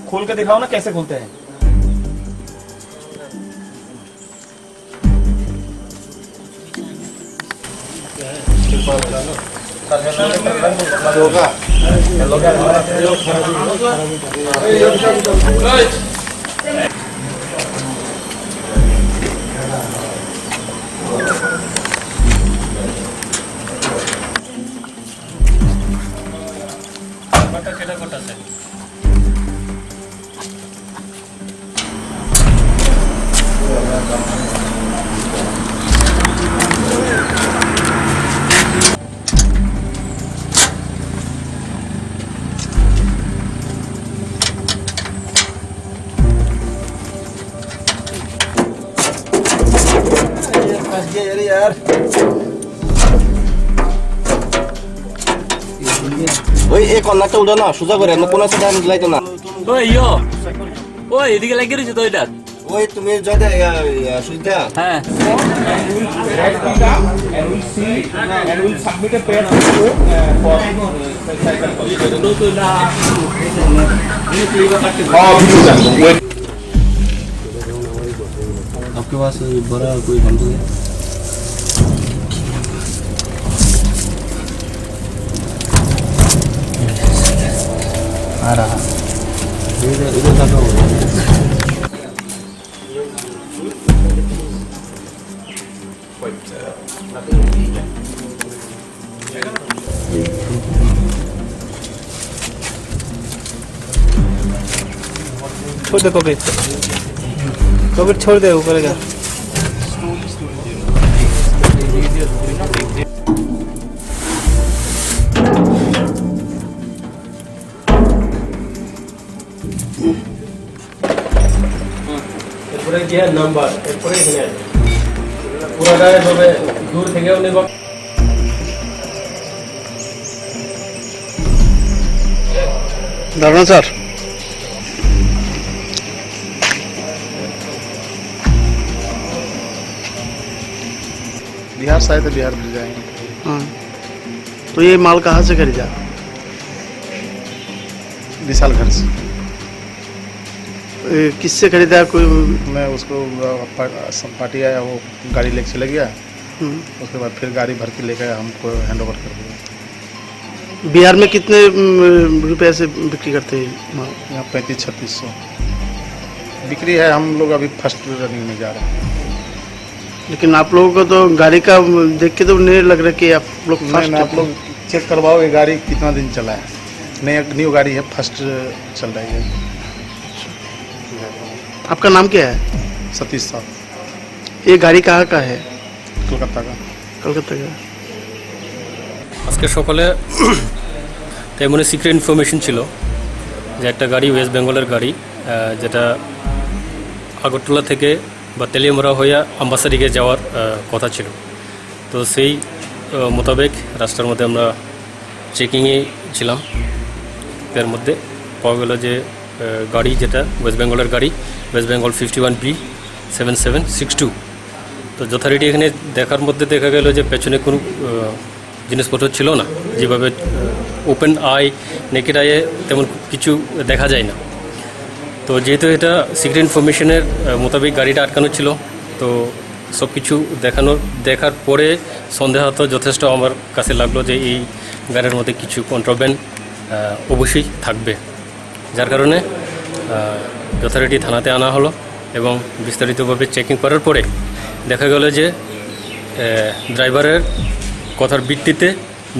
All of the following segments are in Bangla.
खोल के दिखाओ ना कैसे खुलते हैं। यार ওই এই কর্নারটা উঠা না সোজা করে না কোন সাইডে লাইতো না ওই ইয়ো ওই এদিকে লাগিয়ে রয়েছে তো এটা ওই তুমি জয়টা সুবিধা হ্যাঁ आपके पास बड़ा कोई बंदूक है आ रहा इधर इधर जाता हूँ छोड़ दे कबीर कबीर छोड़ दे वो करेगा গিয়ে নাম্বার এরপরে এখানে পুরো গায়ে তবে দূর থেকেও নেব दारुण सर बिहार शायद बिहार मिल जाएंगे। हाँ तो ये माल कहाँ से खरीदा विशाल घर से किससे खरीदा कोई मैं उसको पार्टी आया वो गाड़ी लेके चले गया उसके बाद फिर गाड़ी भर के लेकर हमको हैंड ओवर कर दिया। बिहार में कितने रुपए से बिक्री करते हैं माल यहाँ 35-3600 बिक्री है। हम लोग अभी फर्स्ट रनिंग में जा रहे हैं। लेकिन आप लोगों को तो गाड़ी का देख के तो नहीं लग रहा कि आप लोग नहीं आप लोग चेक करवाओ ये गाड़ी कितना दिन चला है। न्यू गाड़ी है फर्स्ट चल रही है। आपका नाम क्या है सतीश साहब ये गाड़ी कहाँ का है कलकत्ता का कलकत्ता का আজকে সকালে তেমনি সিক্রেট ইনফরমেশন ছিল যে একটা গাড়ি ওয়েস্ট বেঙ্গলের গাড়ি যেটা আগরতলা থেকে বা তেলিয়ামরা হয়ে আম্বাসারিকে যাওয়ার কথা ছিল। তো সেই মোতাবেক রাস্তার মধ্যে আমরা চেকিংয়ে ছিলাম। এর মধ্যে পাওয়া গেল যে গাড়ি যেটা ওয়েস্ট বেঙ্গলের গাড়ি ওয়েস্ট বেঙ্গল 51B7762। তো যথারীতি এখানে দেখার মধ্যে দেখা গেল যে পেছনে কোনো জিনিসপত্র ছিল না, যেভাবে ওপেন আই নেকেড আইয়ে তেমন কিছু দেখা যায় না। তো যেহেতু এটা সিক্রেট ইনফরমেশনের মোতাবেক গাড়িটা আটকানো ছিল, তো সব কিছু দেখার পরে সন্দেহাত যথেষ্ট আমার কাছে লাগলো যে এই গাড়ির মধ্যে কিছু কন্ট্রাব্যান্ড অবশ্যই থাকবে, যার কারণে যথারীতি থানাতে আনা হলো এবং বিস্তারিতভাবে চেকিং করার পরে দেখা গেল যে ড্রাইভারের কথার ভিত্তিতে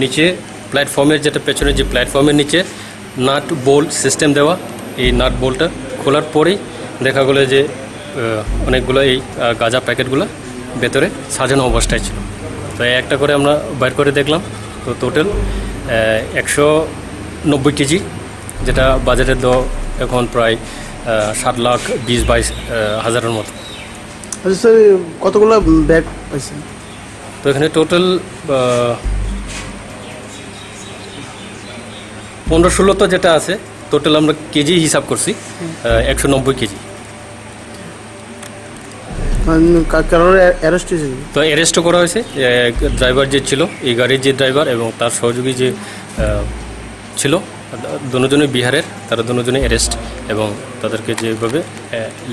নিচে প্ল্যাটফর্মের যেটা পেছনে যে প্ল্যাটফর্মের নিচে নাট বোল্ট সিস্টেম দেওয়া, এই নাট বোল্টটা খোলার পরেই দেখা গেলো যে অনেকগুলো এই গাঁজা প্যাকেটগুলো ভেতরে সাজানো অবস্থায় ছিল। তো একটা করে আমরা বাইর করে দেখলাম। তো টোটাল 190 কেজি, যেটা বাজারের দর এখন প্রায় 7,20,22 হাজারের মতো। আচ্ছা স্যার, কতগুলো ব্যাগ পাইছেন? তো এখানে টোটাল 15-16 তো যেটা আছে, টোটাল আমরা কেজি হিসাব করছি 190 কেজি। তো অ্যারেস্টও করা হয়েছে ড্রাইভার যে ছিল, এই গাড়ির যে ড্রাইভার এবং তার সহযোগী যে ছিল দুজনই বিহারের, তারা দুজনই অ্যারেস্ট, এবং তাদেরকে যেভাবে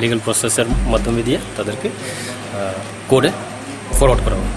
লিগ্যাল প্রসেসের মাধ্যমে দিয়ে তাদেরকে কোর্টে ফরওয়ার্ড করা হয়।